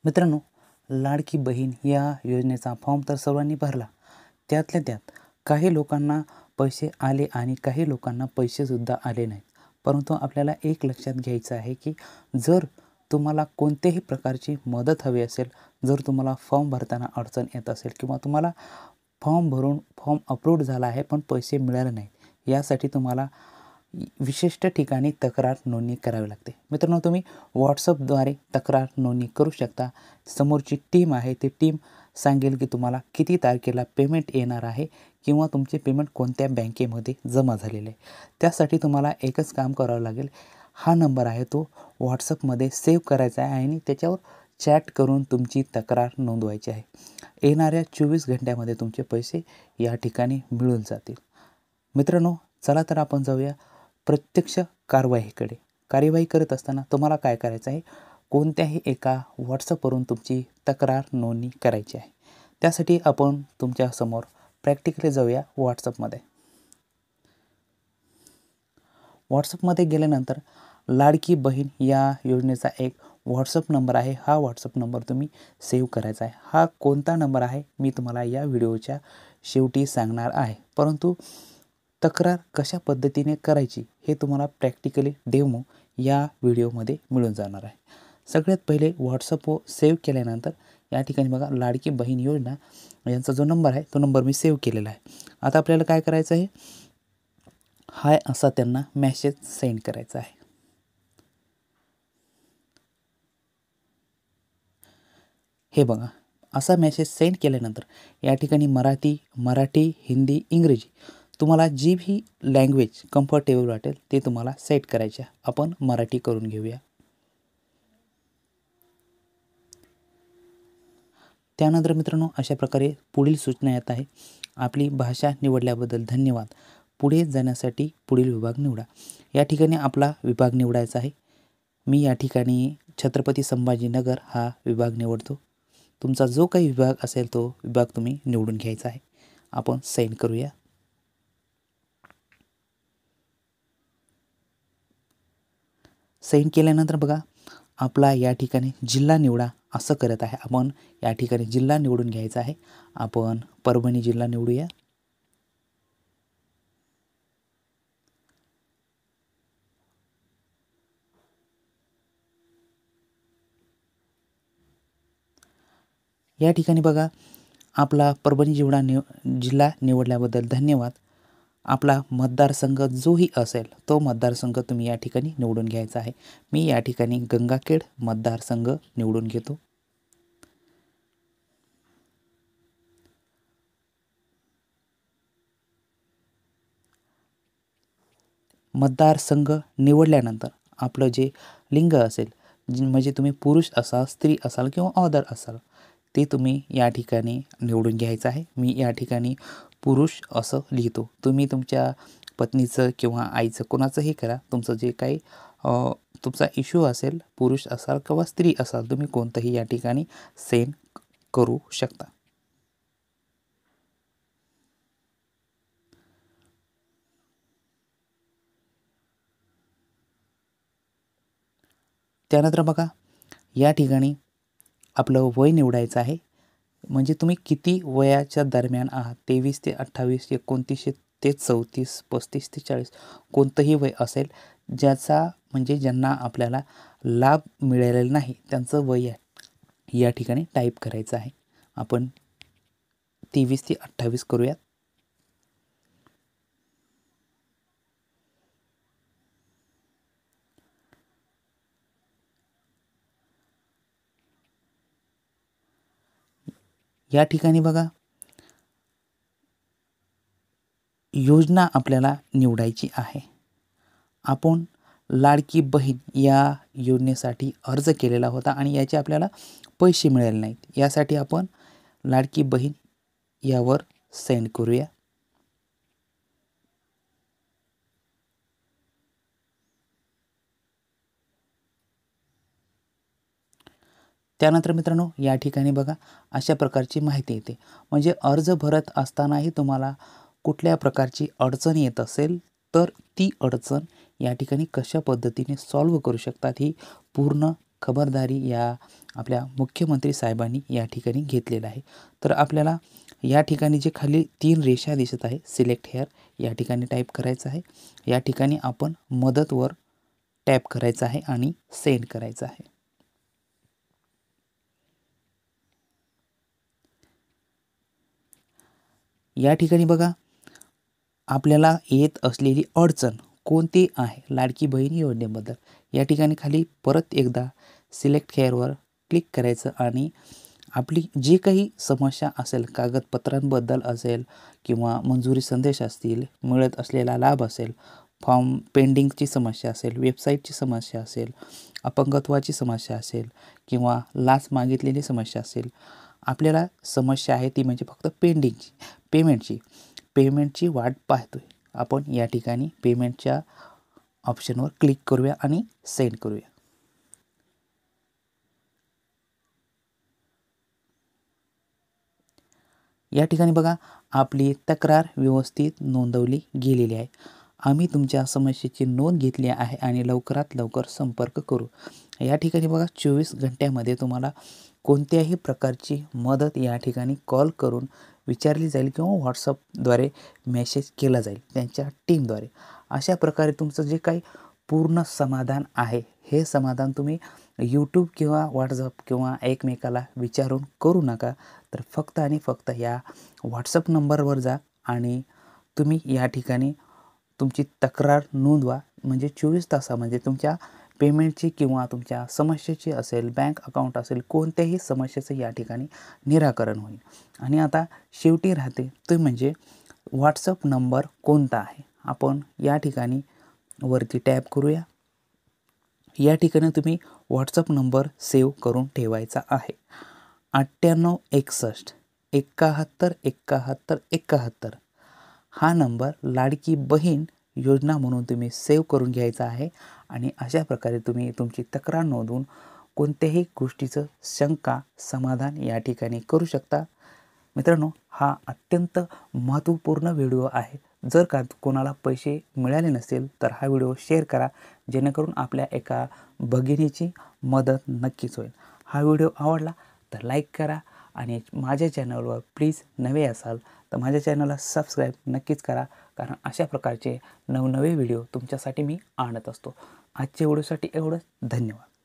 मित्रांनो, लाडकी बहीण या योजनेचा फॉर्म तर सर्वांनी भरला. त्यातल्या त्यात काही लोकांना पैसे आले आणि काही लोकांना पैसेसुद्धा आले नाहीत. परंतु आपल्याला एक लक्षात घ्यायचं आहे की जर तुम्हाला कोणत्याही प्रकारची मदत हवी असेल, जर तुम्हाला फॉर्म भरताना अडचण येत असेल किंवा तुम्हाला फॉर्म भरून फॉर्म अप्रूव्ड झाला आहे पण पैसे मिळाले नाहीत, यासाठी तुम्हाला विशिष्ट ठिकाणी तक्रार नोंदणी करावी लागते. मित्रांनो, तुम्ही व्हॉट्सअपद्वारे तक्रार नोंदणी करू शकता. समोरची टीम आहे ती टीम सांगेल की तुम्हाला किती तारखेला पेमेंट येणार आहे किंवा तुमचे पेमेंट कोणत्या बँकेमध्ये जमा झालेले आहे. त्यासाठी तुम्हाला एकच काम करावं लागेल. हा नंबर आहे तो व्हॉट्सअपमध्ये सेव्ह करायचा आहे आणि त्याच्यावर चॅट करून तुमची तक्रार नोंदवायची आहे. येणाऱ्या 24 घंट्यामध्ये तुमचे पैसे या ठिकाणी मिळून जातील. मित्रांनो, चला तर आपण जाऊया प्रत्यक्ष कार्यवाही करत असताना तुम्हाला काय करायचं आहे, कोणत्याही एका व्हॉट्सअपवरून तुमची तक्रार नोंदणी करायची आहे. त्यासाठी आपण तुमच्यासमोर प्रॅक्टिकली जाऊया व्हॉट्सअपमध्ये. व्हॉट्सअपमध्ये गेल्यानंतर लाडकी बहीण या योजनेचा एक व्हॉट्सअप नंबर आहे. हा व्हॉट्सअप नंबर तुम्ही सेव्ह करायचा आहे. हा कोणता नंबर आहे मी तुम्हाला या व्हिडिओच्या शेवटी सांगणार आहे. परंतु तक्रार कशा पद्धतीने करायची हे तुम्हाला प्रॅक्टिकली डेमो या व्हिडिओमध्ये मिळून जाणार आहे. सगळ्यात पहिले व्हॉट्सअपवर सेव्ह केल्यानंतर या ठिकाणी बघा, लाडकी बहीण योजना यांचा जो नंबर आहे तो नंबर मी सेव्ह केलेला आहे. आता आपल्याला काय करायचं आहे, हाय असा त्यांना मेसेज सेंड करायचा आहे. हे बघा, असा मेसेज सेंड केल्यानंतर या ठिकाणी मराठी, हिंदी, इंग्रजी तुम्हाला जी भी लँग्वेज कम्फर्टेबल वाटेल ते तुम्हाला सेट करायचे. आपण मराठी करून घेऊया. त्यानंतर मित्रांनो, अशा प्रकारे पुढील सूचना येत आहे. आपली भाषा निवडल्याबद्दल धन्यवाद. पुढे जाण्यासाठी पुढील विभाग निवडा. या ठिकाणी आपला विभाग निवडायचा आहे. मी या ठिकाणी छत्रपती संभाजीनगर हा विभाग निवडतो. तुमचा जो काही विभाग असेल तो विभाग तुम्ही निवडून घ्यायचा आहे. आपण सेंड करूया. सेंड केल्यानंतर बघा, आपला या ठिकाणी जिल्हा निवडा असं करत आहे. आपण या ठिकाणी जिल्हा निवडून घ्यायचा आहे. आपण परभणी जिल्हा निवडूया. या ठिकाणी बघा, आपला परभणी जिल्हा निवडल्याबद्दल धन्यवाद. आपला मतदारसंघ जोही असेल तो मतदारसंघ तुम्ही या ठिकाणी निवडून घ्यायचा आहे. मी या ठिकाणी गंगाखेड मतदारसंघ निवडून घेतो. मतदारसंघ निवडल्यानंतर आपलं जे लिंग असेल, म्हणजे तुम्ही पुरुष असाल, स्त्री असाल किंवा अदर असाल, ते तुम्ही या ठिकाणी निवडून घ्यायचं आहे. मी या ठिकाणी पुरुष असं लिहितो. तुम्ही तुमच्या पत्नीचं किंवा आईचं कोणाचंही करा. तुमचं जे काही तुमचा इश्यू असेल, पुरुष असाल किंवा स्त्री असाल, तुम्ही कोणतंही या ठिकाणी सेंड करू शकता. त्यानंतर बघा, या ठिकाणी आपलं वय निवडायचं आहे. म्हणजे तुम्ही किती वयाच्या दरम्यान आहात. 23 ते 28, 29 ते 34, 35 ते 40 कोणतंही वय असेल, ज्यांना आपल्याला लाभ मिळालेला नाही त्यांचं वय या ठिकाणी टाईप करायचं आहे. आपण 23 ते 28 करूयात. या ठिकाणी बघा, योजना आपल्याला निवडायची आहे. आपण लाडकी बहीण या योजनेसाठी अर्ज केलेला होता आणि याचे आपल्याला पैसे मिळाले नाहीत. यासाठी आपण लाडकी बहीण यावर सेंड करूया. त्यानंतर मित्रांनो, या ठिकाणी बघा, अशा प्रकारची माहिती येते. म्हणजे अर्ज भरत असतानाही तुम्हाला कुठल्या प्रकारची अडचण येत असेल तर ती अडचण या ठिकाणी कशा पद्धतीने सॉल्व्ह करू शकतात ही पूर्ण खबरदारी या आपल्या मुख्यमंत्री साहेबांनी या ठिकाणी घेतलेला आहे. तर आपल्याला या ठिकाणी जे खाली 3 रेषा दिसत आहे, सिलेक्ट हेअर या ठिकाणी टाईप करायचं आहे. या ठिकाणी आपण मदतवर टॅप करायचं आहे आणि सेंड करायचं आहे. या ठिकाणी बघा आपल्याला येत असलेली अडचण कोणती आहे लाडकी बहीण योजनेबद्दल. या ठिकाणी खाली परत एकदा सिलेक्ट हेअरवर क्लिक करायचं आणि आपली जी काही समस्या असेल, कागदपत्रांबद्दल असेल किंवा मंजुरी संदेश असतील, मिळत असलेला लाभ असेल, फॉर्म पेंडिंगची समस्या असेल, वेबसाईटची समस्या असेल, अपंगत्वाची समस्या असेल किंवा लाच मागितलेली समस्या असेल, आपल्याला समस्या आहे ती म्हणजे फक्त पेमेंटची वाट पाहतोय आपण. या ठिकाणी पेमेंटच्या ऑप्शनवर क्लिक करूया आणि सेंड करूया. या ठिकाणी बघा आपली तक्रार व्यवस्थित नोंदवली गेलेली आहे. आम्ही तुमच्या समस्येची नोंद घेतली आहे आणि लवकरात लवकर संपर्क करू. या ठिकाणी बघा 24 घंट्यामध्ये तुम्हाला कोणत्याही प्रकारची मदत या ठिकाणी कॉल करून विचारली जाईल किंवा व्हॉट्सअपद्वारे मेसेज केला जाईल त्यांच्या टीमद्वारे. अशा प्रकारे तुमचं जे काही पूर्ण समाधान आहे हे समाधान तुम्ही यूट्यूब किंवा व्हॉट्सअप किंवा एकमेकाला विचारून करू नका. तर फक्त आणि फक्त या व्हॉट्सअप नंबरवर जा आणि तुम्ही या ठिकाणी तुमची तक्रार नोंदवा. म्हणजे 24 तासामध्ये तुमच्या पेमेंटची किंवा तुमच्या समस्येची असेल, बँक अकाउंट असेल, कोणत्याही समस्येचं या ठिकाणी निराकरण होईल. आणि आता शेवटी राहते ते म्हणजे व्हॉट्सअप नंबर कोणता आहे. आपण या ठिकाणी वरती टॅप करूया. या ठिकाणी तुम्ही व्हॉट्सअप नंबर सेव्ह करून ठेवायचा आहे. 9861 71 71 71 हा नंबर लाडकी बहीण योजना म्हणून तुम्ही सेव्ह करून घ्यायचा आहे. आणि अशा प्रकारे तुम्ही तुमची तक्रार नोंदवून कोणत्याही गोष्टीचं शंका समाधान या ठिकाणी करू शकता. मित्रांनो, हा अत्यंत महत्त्वपूर्ण व्हिडिओ आहे. जर का कोणाला पैसे मिळाले नसतील तर हा व्हिडिओ शेअर करा, जेणेकरून आपल्या एका भगिनीची मदत नक्कीच होईल. हा व्हिडिओ आवडला तर लाईक करा आणि माझ्या चॅनलवर प्लीज नवे असाल तर माझ्या चॅनलला सबस्क्राईब नक्कीच करा, कारण अशा प्रकारचे नवनवे व्हिडिओ तुमच्यासाठी मी आणत असतो. आजच्या व्हिडिओसाठी एवढंच. धन्यवाद.